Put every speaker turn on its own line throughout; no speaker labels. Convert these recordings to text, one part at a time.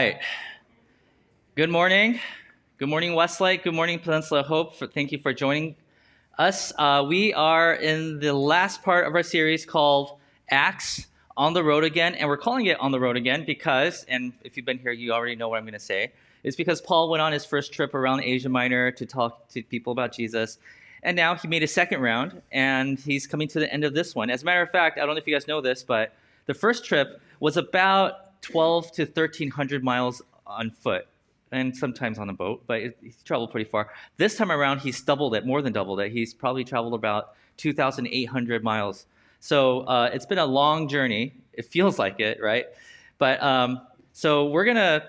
right. Good morning. Good morning, Westlake. Good morning, Peninsula Hope. Thank you for joining us. We are in the last part of our series called Acts on the Road Again. And we're calling it On the Road Again because, and if you've been here, you already know what I'm going to say, it's because Paul went on his first trip around Asia Minor to talk to people about Jesus. And now he made a second round, and he's coming to the end of this one. As a matter of fact, I don't know if you guys know this, but the first trip was about 12 to 1,300 miles on foot, and sometimes on a boat, but he traveled pretty far. This time around, he's doubled it, more than doubled it. He's probably traveled about 2,800 miles. So it's been a long journey. It feels like it, right? But so we're going to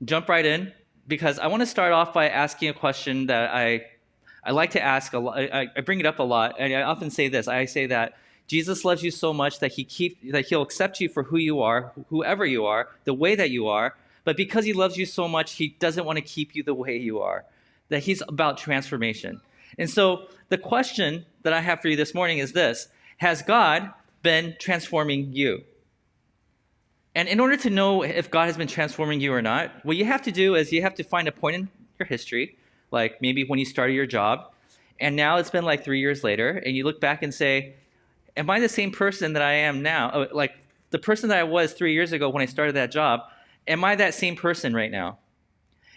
jump right in because I want to start off by asking a question that I like to ask a lot. I bring it up a lot, and I often say this. I say that Jesus loves you so much that he'll accept you for who you are, whoever you are, the way that you are. But because he loves you so much, he doesn't want to keep you the way you are. That he's about transformation. And so the question that I have for you this morning is this: has God been transforming you? And in order to know if God has been transforming you or not, what you have to do is you have to find a point in your history, like maybe when you started your job, and now it's been like 3 years later, and you look back and say, am I the same person that I am now? Like the person that I was 3 years ago when I started that job, am I that same person right now?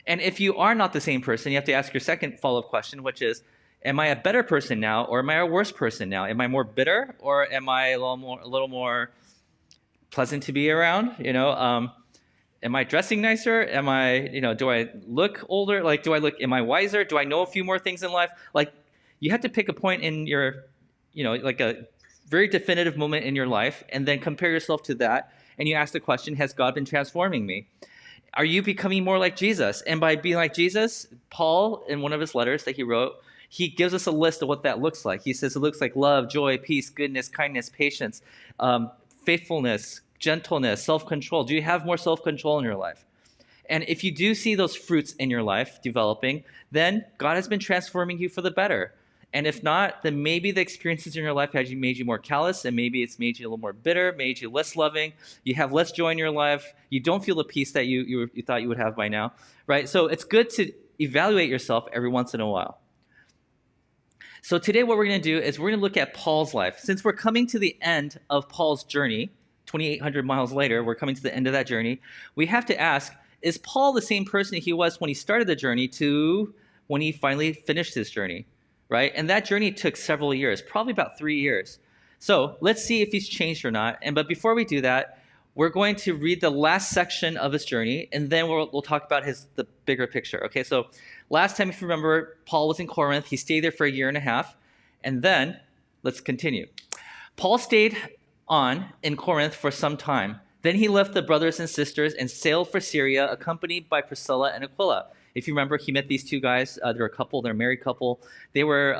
And if you are not the same person, you have to ask your second follow-up question, which is, am I a better person now, or am I a worse person now? Am I more bitter, or am I a little more pleasant to be around? Am I dressing nicer? Do I look older? Am I wiser? Do I know a few more things in life? Like, you have to pick a point in your, like a very definitive moment in your life, and then compare yourself to that, and you ask the question, has God been transforming me? Are you becoming more like Jesus? And by being like Jesus, Paul, in one of his letters that he wrote, he gives us a list of what that looks like. He says it looks like love, joy, peace, goodness, kindness, patience, faithfulness, gentleness, self-control. Do you have more self-control in your life? And if you do see those fruits in your life developing, then God has been transforming you for the better. And if not, then maybe the experiences in your life have made you more callous, and maybe it's made you a little more bitter, made you less loving. You have less joy in your life. You don't feel the peace that you thought you would have by now, right? So it's good to evaluate yourself every once in a while. So today what we're going to do is we're going to look at Paul's life. Since we're coming to the end of Paul's journey, 2,800 miles later, we're coming to the end of that journey, we have to ask, is Paul the same person he was when he started the journey to when he finally finished his journey? Right? And that journey took several years, probably about 3 years. So let's see if he's changed or not. But before we do that, we're going to read the last section of his journey, and then we'll talk about the bigger picture. Okay, so last time, if you remember, Paul was in Corinth. He stayed there for 1.5 years. And then, let's continue. Paul stayed on in Corinth for some time. Then he left the brothers and sisters and sailed for Syria, accompanied by Priscilla and Aquila. If you remember, he met these two guys. They're a couple. They're a married couple. They were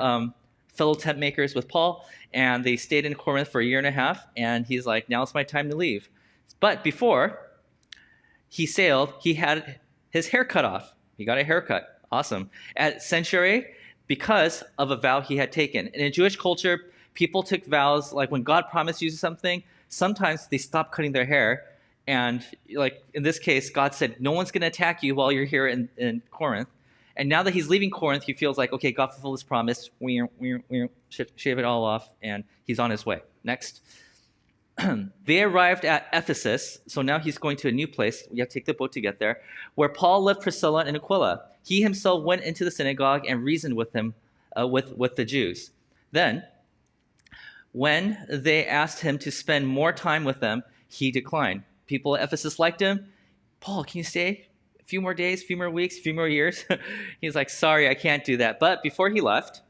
fellow tent makers with Paul, and they stayed in Corinth for 1.5 years. And he's like, now it's my time to leave. But before he sailed, he had his hair cut off. He got a haircut. Awesome. At Sanctuary, because of a vow he had taken. And in Jewish culture, people took vows, like when God promised you something, sometimes they stop cutting their hair. And like in this case, God said, no one's going to attack you while you're here in Corinth. And now that he's leaving Corinth, he feels like, okay, God fulfilled his promise. Shave it all off, and he's on his way. Next. They arrived at Ephesus, so now he's going to a new place. You have to take the boat to get there, where Paul left Priscilla and Aquila. He himself went into the synagogue and reasoned with them, with the Jews. Then, when they asked him to spend more time with them, he declined. People at Ephesus liked him. Paul, can you stay a few more days, a few more weeks, a few more years? He's like, sorry, I can't do that. But before he left,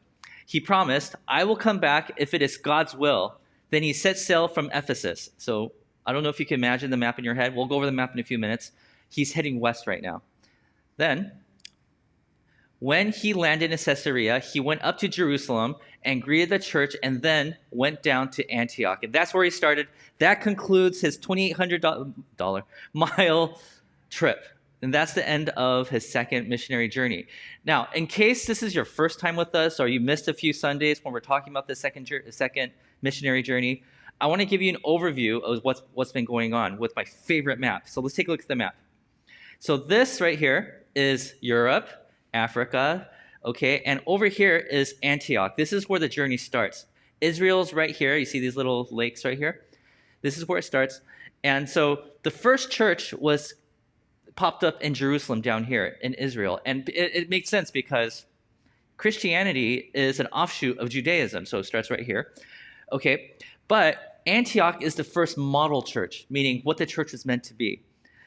he promised, I will come back if it is God's will. Then he set sail from Ephesus. So I don't know if you can imagine the map in your head. We'll go over the map in a few minutes. He's heading west right now. Then, when he landed in Caesarea, he went up to Jerusalem and greeted the church, and then went down to Antioch. And that's where he started. That concludes his $2,800-mile trip. And that's the end of his second missionary journey. Now, in case this is your first time with us, or you missed a few Sundays when we're talking about the second missionary journey, I want to give you an overview of what's been going on with my favorite map. So let's take a look at the map. So this right here is Europe, Africa, okay? And over here is Antioch. This is where the journey starts. Israel's right here. You see these little lakes right here? This is where it starts. And so the first church was popped up in Jerusalem down here in Israel. And it makes sense because Christianity is an offshoot of Judaism. So it starts right here. Okay. But Antioch is the first model church, meaning what the church was meant to be.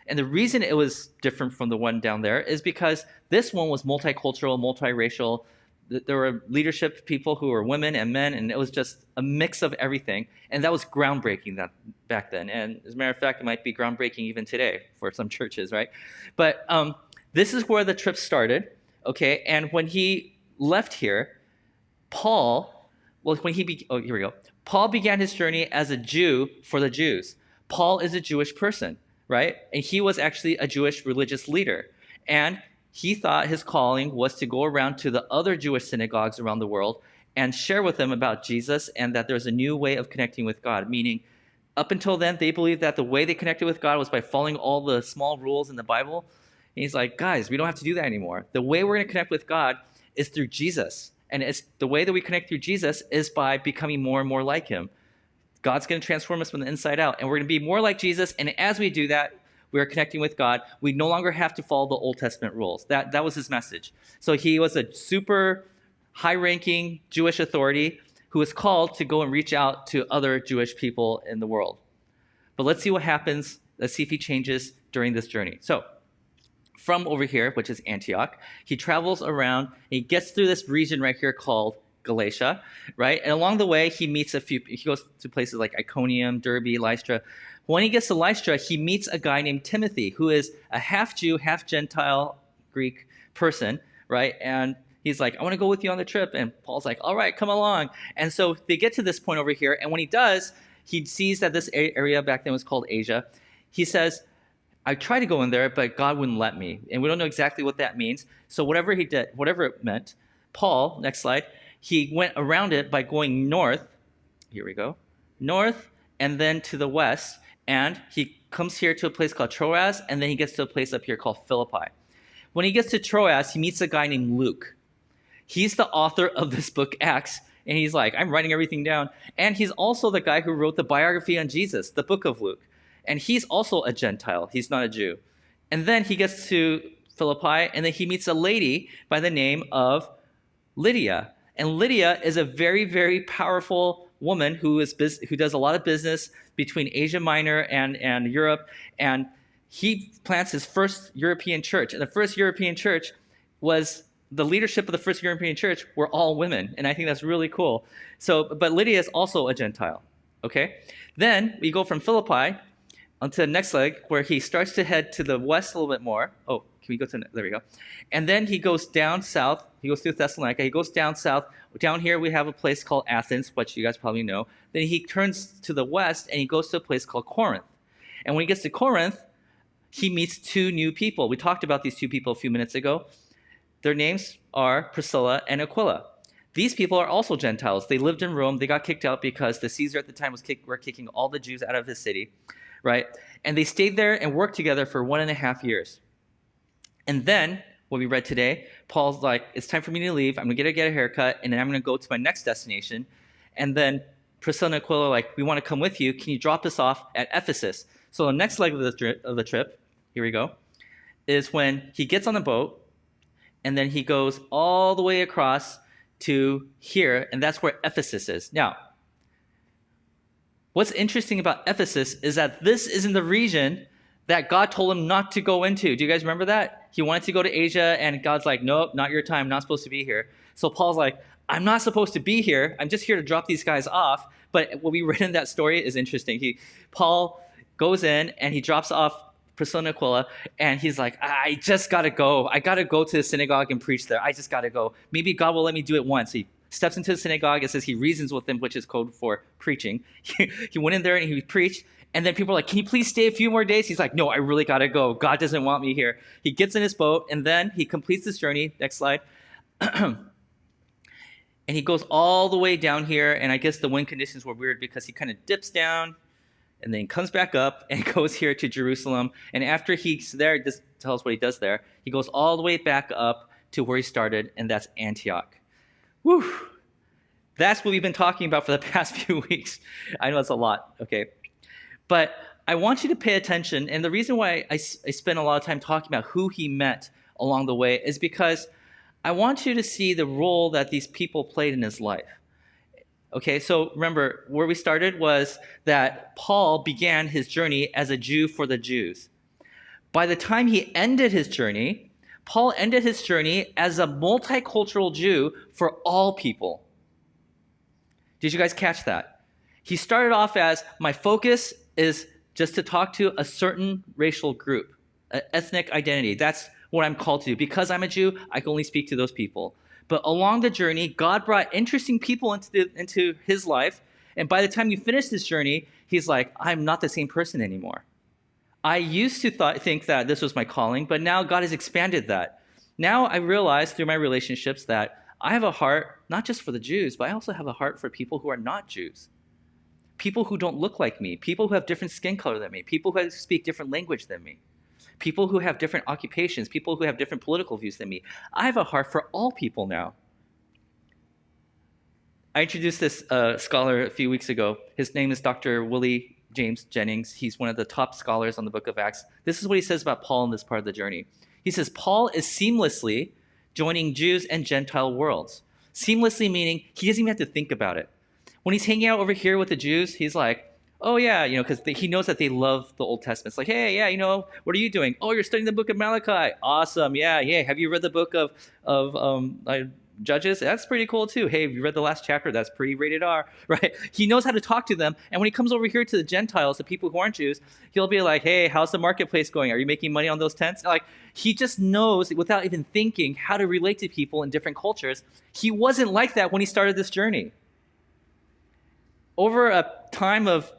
And the reason it was different from the one down there is because this one was multicultural, multiracial. There were leadership people who were women and men, and it was just a mix of everything. And that was groundbreaking back then. And as a matter of fact, it might be groundbreaking even today for some churches, right? But this is where the trip started, okay? And when he left here, Paul, here we go. Paul began his journey as a Jew for the Jews. Paul is a Jewish person, right? And he was actually a Jewish religious leader. And he thought his calling was to go around to the other Jewish synagogues around the world and share with them about Jesus and that there's a new way of connecting with God. Meaning, up until then, they believed that the way they connected with God was by following all the small rules in the Bible. And he's like, guys, we don't have to do that anymore. The way we're going to connect with God is through Jesus. And it's the way that we connect through Jesus is by becoming more and more like him. God's going to transform us from the inside out. And we're going to be more like Jesus. And as we do that, we are connecting with God. We no longer have to follow the Old Testament rules. That was his message. So he was a super high-ranking Jewish authority who was called to go and reach out to other Jewish people in the world. But let's see what happens. Let's see if he changes during this journey. So from over here, which is Antioch, he travels around. And he gets through this region right here called Galatia, right? And along the way, he goes to places like Iconium, Derbe, Lystra. When he gets to Lystra, he meets a guy named Timothy, who is a half Jew, half Gentile Greek person, right? And he's like, I want to go with you on the trip. And Paul's like, all right, come along. And so they get to this point over here. And when he does, he sees that this area back then was called Asia. He says, I tried to go in there, but God wouldn't let me. And we don't know exactly what that means. So whatever he did, whatever it meant, Paul, next slide, he went around it by going north. Here we go. North and then to the west. And he comes here to a place called Troas, and then he gets to a place up here called Philippi. When he gets to Troas, he meets a guy named Luke. He's the author of this book, Acts, and he's like, I'm writing everything down. And he's also the guy who wrote the biography on Jesus, the book of Luke. And he's also a Gentile. He's not a Jew. And then he gets to Philippi, and then he meets a lady by the name of Lydia. And Lydia is a very, very powerful woman who does a lot of business between Asia Minor and Europe. And he plants his first European church. And the first European church was the leadership of the first European church were all women. And I think that's really cool. But Lydia is also a Gentile. Okay? Then we go from Philippi onto the next leg where he starts to head to the west a little bit more. Oh, can we go to, there we go. And then he goes down south. He goes through Thessalonica. He goes down south. Down here we have a place called Athens, which you guys probably know. Then he turns to the west and he goes to a place called Corinth. And when he gets to Corinth, he meets two new people. We talked about these two people a few minutes ago. Their names are Priscilla and Aquila. These people are also Gentiles. They lived in Rome. They got kicked out because the Caesar at the time were kicking all the Jews out of his city, right? And they stayed there and worked together for 1.5 years. And then, what we read today, Paul's like, it's time for me to leave. I'm going to get a haircut, and then I'm going to go to my next destination. And then Priscilla and Aquila are like, we want to come with you. Can you drop us off at Ephesus? So the next leg of the trip, here we go, is when he gets on the boat, and then he goes all the way across to here, and that's where Ephesus is. Now, what's interesting about Ephesus is that this is in the region that God told him not to go into. Do you guys remember that? He wanted to go to Asia, and God's like, nope, not your time, not supposed to be here. So Paul's like, I'm not supposed to be here. I'm just here to drop these guys off. But what we read in that story is interesting. Paul goes in, and he drops off Priscilla and Aquila, and he's like, I just got to go. I got to go to the synagogue and preach there. I just got to go. Maybe God will let me do it once. He steps into the synagogue. It says he reasons with them, which is code for preaching. He went in there, and he preached. And then people are like, can you please stay a few more days? He's like, no, I really got to go. God doesn't want me here. He gets in his boat, and then he completes this journey. Next slide. And he goes all the way down here, and I guess the wind conditions were weird because he kind of dips down, and then comes back up and goes here to Jerusalem. And after he's there, this tells what he does there. He goes all the way back up to where he started, and that's Antioch. Whew. That's what we've been talking about for the past few weeks. I know it's a lot, okay? But I want you to pay attention, and the reason why I spend a lot of time talking about who he met along the way is because I want you to see the role that these people played in his life. Okay, so remember, where we started was that Paul began his journey as a Jew for the Jews. By the time he ended his journey, Paul ended his journey as a multicultural Jew for all people. Did you guys catch that? He started off as, my focus is just to talk to a certain racial group, an ethnic identity. That's what I'm called to. Because I'm a Jew, I can only speak to those people. But along the journey, God brought interesting people into his life. And by the time you finish this journey, he's like, I'm not the same person anymore. I used to think that this was my calling, but now God has expanded that. Now I realize through my relationships that I have a heart, not just for the Jews, but I also have a heart for people who are not Jews. People who don't look like me, people who have different skin color than me, people who speak different language than me, people who have different occupations, people who have different political views than me. I have a heart for all people now. I introduced this scholar a few weeks ago. His name is Dr. Willie James Jennings. He's one of the top scholars on the book of Acts. This is what he says about Paul in this part of the journey. He says, Paul is seamlessly joining Jews and Gentile worlds. Seamlessly meaning he doesn't even have to think about it. When he's hanging out over here with the Jews, he's like, oh yeah, because he knows that they love the Old Testament. It's like, hey, yeah, what are you doing? Oh, you're studying the book of Malachi. Awesome, yeah. Have you read the book of Judges? That's pretty cool too. Hey, have you read the last chapter? That's pretty rated R, right? He knows how to talk to them. And when he comes over here to the Gentiles, the people who aren't Jews, he'll be like, hey, how's the marketplace going? Are you making money on those tents? Like, he just knows without even thinking how to relate to people in different cultures. He wasn't like that when he started this journey. Over a time of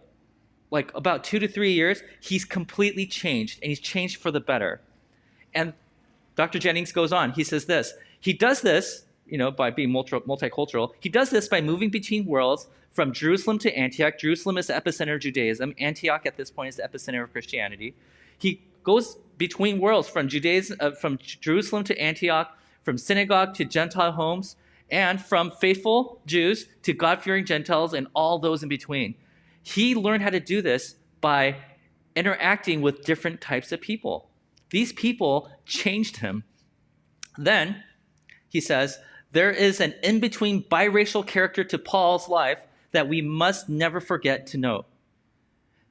like about 2 to 3 years, he's completely changed, and he's changed for the better. And Dr. Jennings goes on. He says this. He does this, by being multicultural. He does this by moving between worlds from Jerusalem to Antioch. Jerusalem is the epicenter of Judaism. Antioch at this point is the epicenter of Christianity. He goes between worlds from Jerusalem to Antioch, from synagogue to Gentile homes, and from faithful Jews to God-fearing Gentiles and all those in between. He learned how to do this by interacting with different types of people. These people changed him. Then, he says, there is an in-between biracial character to Paul's life that we must never forget to note.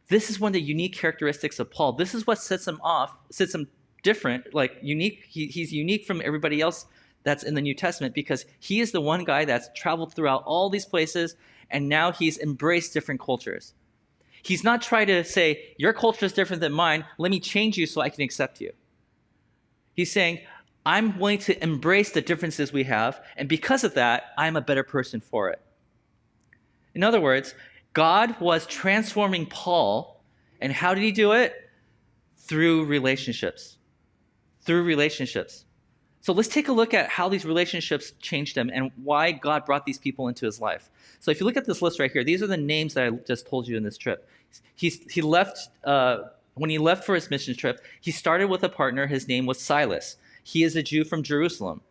This is one of the unique characteristics of Paul. This is what sets him different, like unique. He's unique from everybody else that's in the New Testament because he is the one guy that's traveled throughout all these places, and now he's embraced different cultures. He's not trying to say, your culture is different than mine. Let me change you so I can accept you. He's saying, I'm willing to embrace the differences we have, and because of that, I'm a better person for it. In other words, God was transforming Paul, and how did he do it? Through relationships. Through relationships. So let's take a look at how these relationships changed him and why God brought these people into his life. So if you look at this list right here, these are the names that I just told you in this trip. He left when he left for his mission trip, he started with a partner. His name was Silas. He is a Jew from Jerusalem.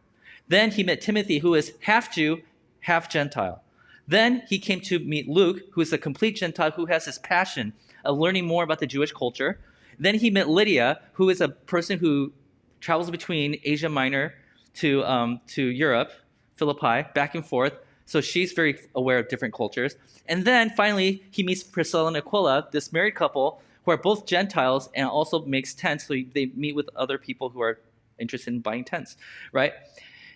Then he met Timothy, who is half Jew, half Gentile. Then he came to meet Luke, who is a complete Gentile, who has this passion of learning more about the Jewish culture. Then he met Lydia, who is a person who travels between Asia Minor to Europe, Philippi, back and forth. So she's very aware of different cultures. And then finally, he meets Priscilla and Aquila, this married couple who are both Gentiles and also makes tents. So they meet with other people who are interested in buying tents, right?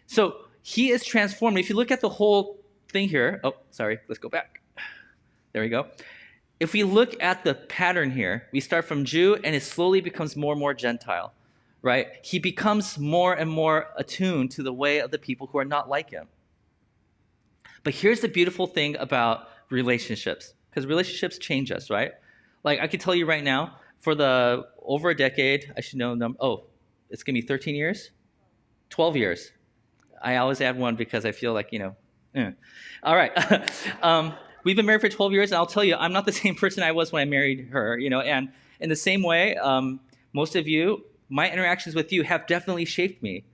So he is transformed. If you look at the whole thing here, let's go back. There we go. If we look at the pattern here, we start from Jew and it slowly becomes more and more Gentile, right? He becomes more and more attuned to the way of the people who are not like him. But here's the beautiful thing about relationships, because relationships change us, right? Like I could tell you right now, for the over a decade, I should know, it's going to be 13 years? 12 years. I always add one because I feel like, All right. we've been married for 12 years, and I'll tell you, I'm not the same person I was when I married her, and in the same way, most of you, my interactions with you have definitely shaped me.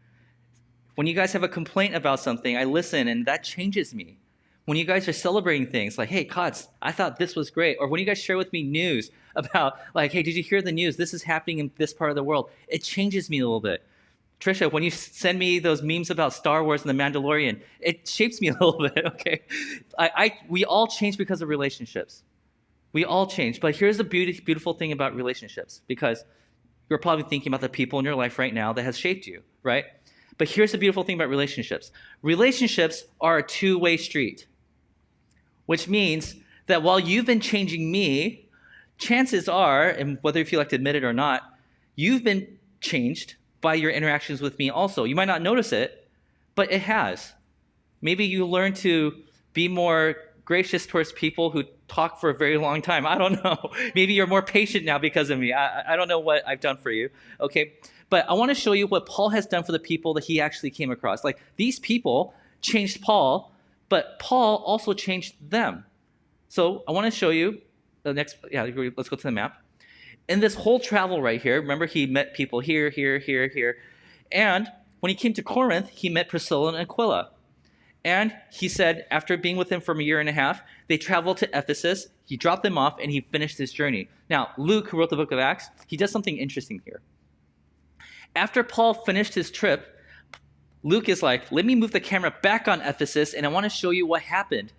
When you guys have a complaint about something, I listen, and that changes me. When you guys are celebrating things like, hey, Kotz, I thought this was great. Or when you guys share with me news about, like, hey, did you hear the news? This is happening in this part of the world. It changes me a little bit. Trisha, when you send me those memes about Star Wars and The Mandalorian, it shapes me a little bit, okay? We all change because of relationships. We all change. But here's the beautiful thing about relationships, because you're probably thinking about the people in your life right now that has shaped you, right? But here's the beautiful thing about relationships. Relationships are a two-way street, which means that while you've been changing me, chances are, and whether if you like to admit it or not, you've been changed by your interactions with me also. You might not notice it, but it has. Maybe you learn to be more gracious towards people who talk for a very long time. I don't know. Maybe you're more patient now because of me. I don't know what I've done for you, okay? But I want to show you what Paul has done for the people that he actually came across. Like, these people changed Paul, but Paul also changed them. So I want to show you the next, let's go to the map. In this whole travel right here, remember he met people here, here, here, here. And when he came to Corinth, he met Priscilla and Aquila. And he said, after being with him for a year and a half, they traveled to Ephesus, he dropped them off, and he finished his journey. Now, Luke, who wrote the book of Acts, he does something interesting here. After Paul finished his trip, Luke is like, let me move the camera back on Ephesus, and I want to show you what happened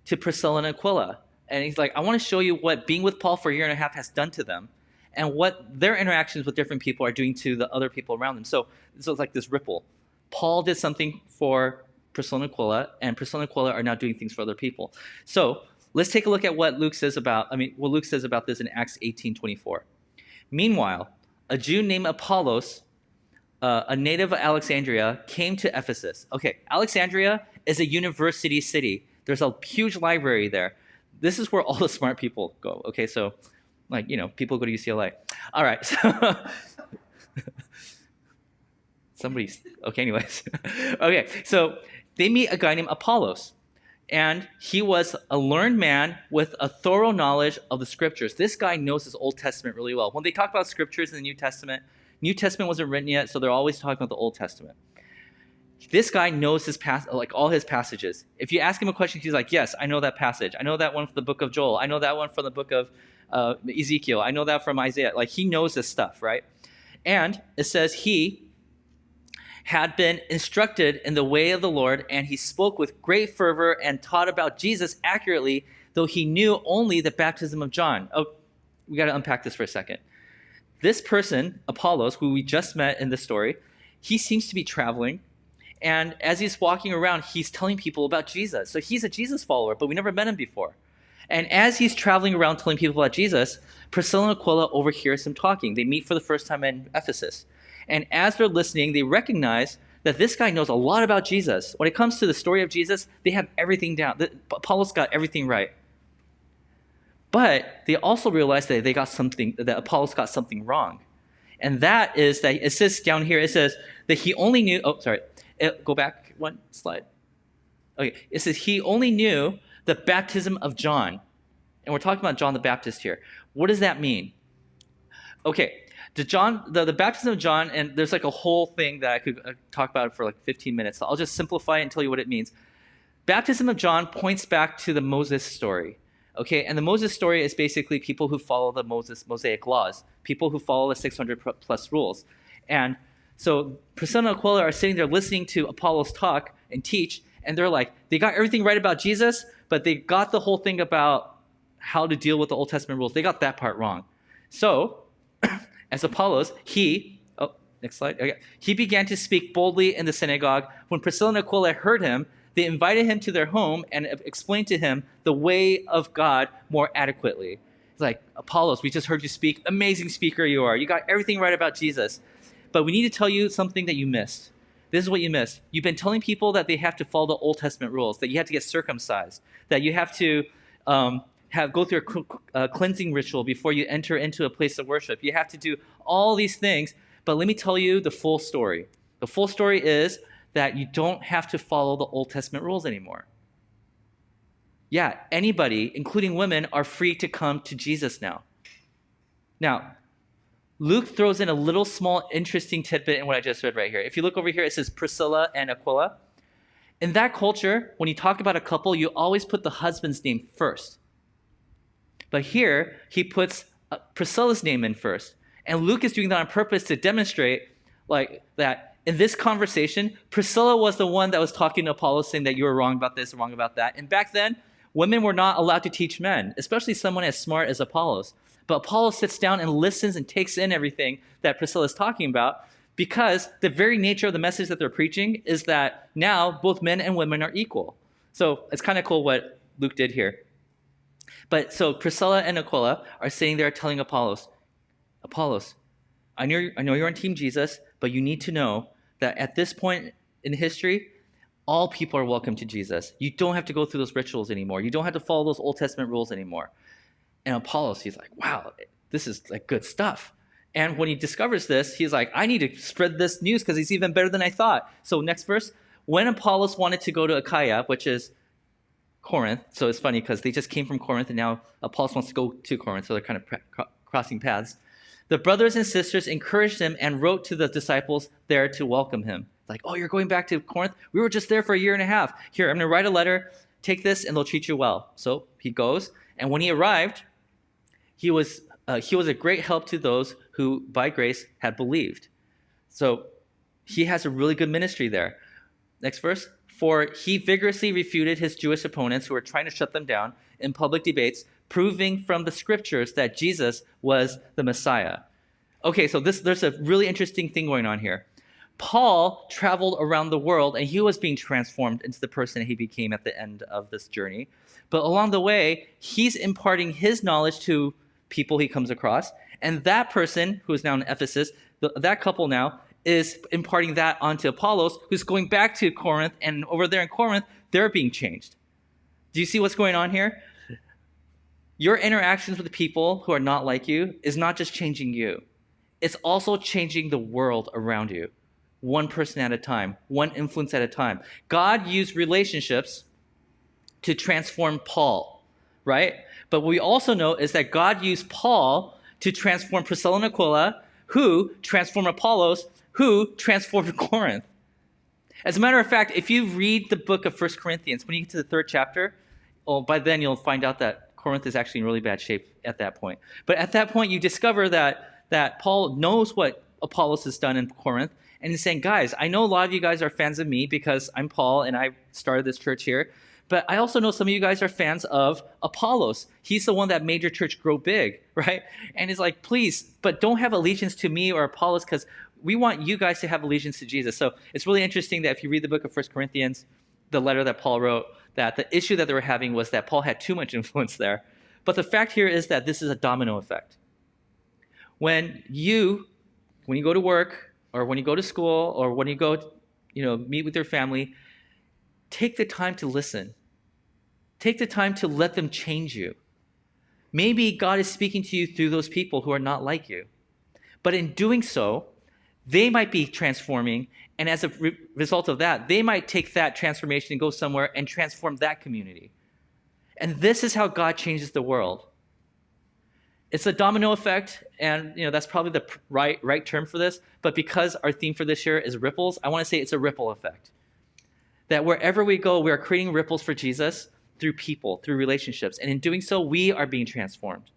to Priscilla and Aquila. And he's like, I want to show you what being with Paul for a year and a half has done to them, and what their interactions with different people are doing to the other people around them. So it's like this ripple. Paul did something for Priscilla and Priscilla and Aquila are now doing things for other people. So let's take a look at what Luke says about this in Acts 18:24. Meanwhile, a Jew named Apollos, a native of Alexandria, came to Ephesus. Okay, Alexandria is a university city. There's a huge library there. This is where all the smart people go. Okay, so people go to UCLA. All right, so anyways. Okay, so they meet a guy named Apollos, and he was a learned man with a thorough knowledge of the scriptures. This guy knows his Old Testament really well. When they talk about scriptures in the New Testament wasn't written yet, so they're always talking about the Old Testament. This guy knows all his passages. If you ask him a question, he's like, yes, I know that passage. I know that one from the book of Joel. I know that one from the book of Ezekiel. I know that from Isaiah. Like, he knows this stuff, right? And it says he had been instructed in the way of the Lord, and he spoke with great fervor and taught about Jesus accurately, though he knew only the baptism of John. Oh, we got to unpack this for a second. This person, Apollos, who we just met in the story, he seems to be traveling. And as he's walking around, he's telling people about Jesus. So he's a Jesus follower, but we never met him before. And as he's traveling around telling people about Jesus, Priscilla and Aquila overhears him talking. They meet for the first time in Ephesus. And as they're listening, they recognize that this guy knows a lot about Jesus. When it comes to the story of Jesus, they have everything down. Apollos got everything right. But they also realize that that Apollos got something wrong. And that is that it says down here, it says that he only knew, go back one slide. Okay, it says he only knew the baptism of John. And we're talking about John the Baptist here. What does that mean? Okay, the baptism of John, and there's like a whole thing that I could talk about for like 15 minutes. So I'll just simplify it and tell you what it means. Baptism of John points back to the Moses story. Okay, and the Moses story is basically people who follow the Mosaic laws, people who follow the 600 plus rules. And so Priscilla and Aquila are sitting there listening to Apollos talk and teach, and they're like, they got everything right about Jesus, but they got the whole thing about how to deal with the Old Testament rules. They got that part wrong. So, as Apollos, next slide. Okay. He began to speak boldly in the synagogue. When Priscilla and Aquila heard him, they invited him to their home and explained to him the way of God more adequately. It's like, Apollos, we just heard you speak. Amazing speaker you are. You got everything right about Jesus. But we need to tell you something that you missed. This is what you missed. You've been telling people that they have to follow the Old Testament rules, that you have to get circumcised, that you have to go through a cleansing ritual before you enter into a place of worship. You have to do all these things. But let me tell you the full story. The full story is that you don't have to follow the Old Testament rules anymore. Yeah, anybody, including women, are free to come to Jesus now. Now, Luke throws in a little small interesting tidbit in what I just read right here. If you look over here, it says Priscilla and Aquila. In that culture, when you talk about a couple, you always put the husband's name first. But here, he puts Priscilla's name in first. And Luke is doing that on purpose to demonstrate like that in this conversation, Priscilla was the one that was talking to Apollos saying that you were wrong about this, wrong about that. And back then, women were not allowed to teach men, especially someone as smart as Apollos. But Apollos sits down and listens and takes in everything that Priscilla is talking about because the very nature of the message that they're preaching is that now both men and women are equal. So it's kind of cool what Luke did here. But so Priscilla and Aquila are sitting there telling Apollos, I know you're on Team Jesus, but you need to know that at this point in history, all people are welcome to Jesus. You don't have to go through those rituals anymore. You don't have to follow those Old Testament rules anymore. And Apollos, he's like, wow, this is like good stuff. And when he discovers this, he's like, I need to spread this news because he's even better than I thought. So next verse, when Apollos wanted to go to Achaia, which is Corinth, so it's funny because they just came from Corinth and now Apollos wants to go to Corinth, so they're kind of crossing paths. The brothers and sisters encouraged him and wrote to the disciples there to welcome him. Like, oh, you're going back to Corinth? We were just there for a year and a half. Here, I'm going to write a letter. Take this and they'll treat you well. So he goes. And when he arrived, he was a great help to those who, by grace, had believed. So he has a really good ministry there. Next verse. For he vigorously refuted his Jewish opponents who were trying to shut them down in public debates, proving from the scriptures that Jesus was the Messiah. Okay, so there's a really interesting thing going on here. Paul traveled around the world and he was being transformed into the person he became at the end of this journey. But along the way, he's imparting his knowledge to people he comes across. And that person, who is now in Ephesus, that couple now, is imparting that onto Apollos, who's going back to Corinth. And over there in Corinth, they're being changed. Do you see what's going on here? Your interactions with people who are not like you is not just changing you. It's also changing the world around you. One person at a time, one influence at a time. God used relationships to transform Paul, right? But what we also know is that God used Paul to transform Priscilla and Aquila, who transformed Apollos, who transformed Corinth. As a matter of fact, if you read the book of 1 Corinthians, when you get to the 3rd chapter, well, by then you'll find out that Corinth is actually in really bad shape at that point. But at that point, you discover that Paul knows what Apollos has done in Corinth, and he's saying, guys, I know a lot of you guys are fans of me because I'm Paul and I started this church here, but I also know some of you guys are fans of Apollos. He's the one that made your church grow big, right? And he's like, please, but don't have allegiance to me or Apollos because we want you guys to have allegiance to Jesus. So it's really interesting that if you read the book of 1 Corinthians, the letter that Paul wrote, that the issue that they were having was that Paul had too much influence there. But the fact here is that this is a domino effect. When you go to work or when you go to school or when you go, meet with your family, take the time to listen. Take the time to let them change you. Maybe God is speaking to you through those people who are not like you. But in doing so, they might be transforming, and as a result of that, they might take that transformation and go somewhere and transform that community. And this is how God changes the world. It's a domino effect, and that's probably the right term for this, but because our theme for this year is ripples, I want to say it's a ripple effect. That wherever we go, we are creating ripples for Jesus through people, through relationships, and in doing so, we are being transformed.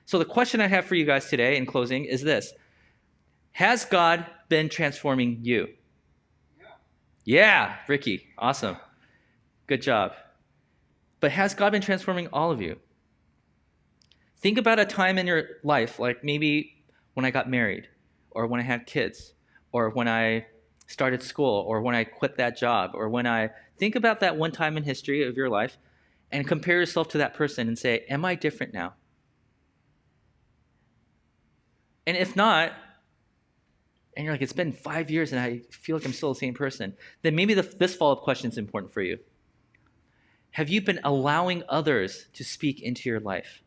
So the question I have for you guys today in closing is this. Has God been transforming you? Yeah, Ricky, awesome. Good job. But has God been transforming all of you? Think about a time in your life, like maybe when I got married, or when I had kids, or when I started school, or when I quit that job, or when I think about that one time in history of your life and compare yourself to that person and say, am I different now? And if not, and you're like, it's been 5 years and I feel like I'm still the same person, then maybe this follow-up question is important for you. Have you been allowing others to speak into your life?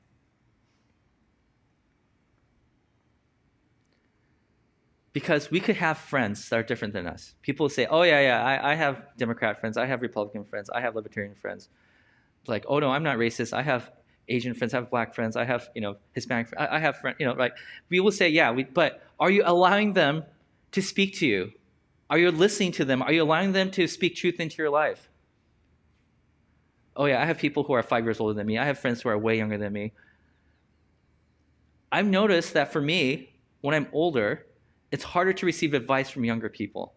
Because we could have friends that are different than us. People say, oh, yeah, I have Democrat friends, I have Republican friends, I have Libertarian friends. Like, oh no, I'm not racist. I have Asian friends, I have black friends, I have, Hispanic friends, I have friends, like we will say, yeah, but are you allowing them to speak to you? Are you listening to them? Are you allowing them to speak truth into your life? Oh yeah, I have people who are 5 years older than me. I have friends who are way younger than me. I've noticed that for me, when I'm older, it's harder to receive advice from younger people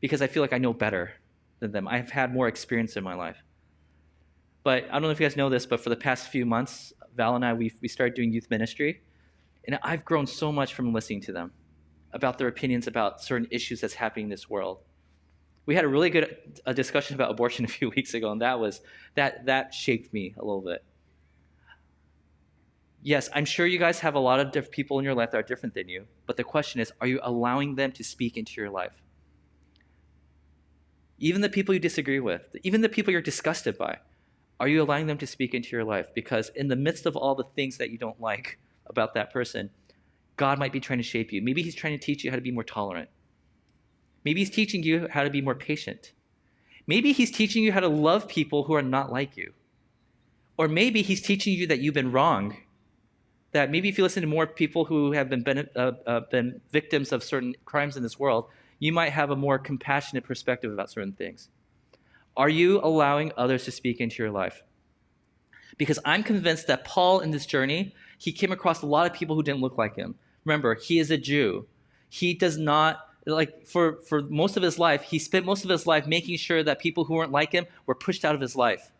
because I feel like I know better than them. I've had more experience in my life. But I don't know if you guys know this, but for the past few months, Val and I, we started doing youth ministry. And I've grown so much from listening to them about their opinions about certain issues that's happening in this world. We had a really good discussion about abortion a few weeks ago, and that shaped me a little bit. Yes, I'm sure you guys have a lot of different people in your life that are different than you, but the question is, are you allowing them to speak into your life? Even the people you disagree with, even the people you're disgusted by, are you allowing them to speak into your life? Because in the midst of all the things that you don't like about that person, God might be trying to shape you. Maybe he's trying to teach you how to be more tolerant. Maybe he's teaching you how to be more patient. Maybe he's teaching you how to love people who are not like you. Or maybe he's teaching you that you've been wrong. That maybe if you listen to more people who have been victims of certain crimes in this world, you might have a more compassionate perspective about certain things. Are you allowing others to speak into your life? Because I'm convinced that Paul, in this journey, he came across a lot of people who didn't look like him. Remember, he is a Jew. He does not, like, for most of his life, he spent most of his life making sure that people who weren't like him were pushed out of his life.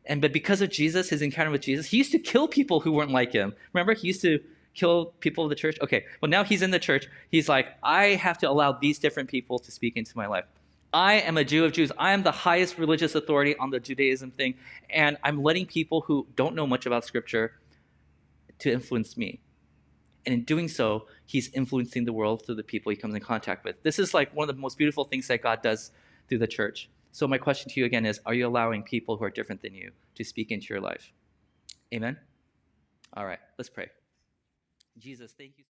But because of Jesus, his encounter with Jesus, he used to kill people who weren't like him. Remember, he used to kill people of the church? Okay, well, now he's in the church. He's like, I have to allow these different people to speak into my life. I am a Jew of Jews. I am the highest religious authority on the Judaism thing, and I'm letting people who don't know much about Scripture to influence me. And in doing so, he's influencing the world through the people he comes in contact with. This is like one of the most beautiful things that God does through the church. So my question to you again is, are you allowing people who are different than you to speak into your life? Amen? All right, let's pray. Jesus, thank you.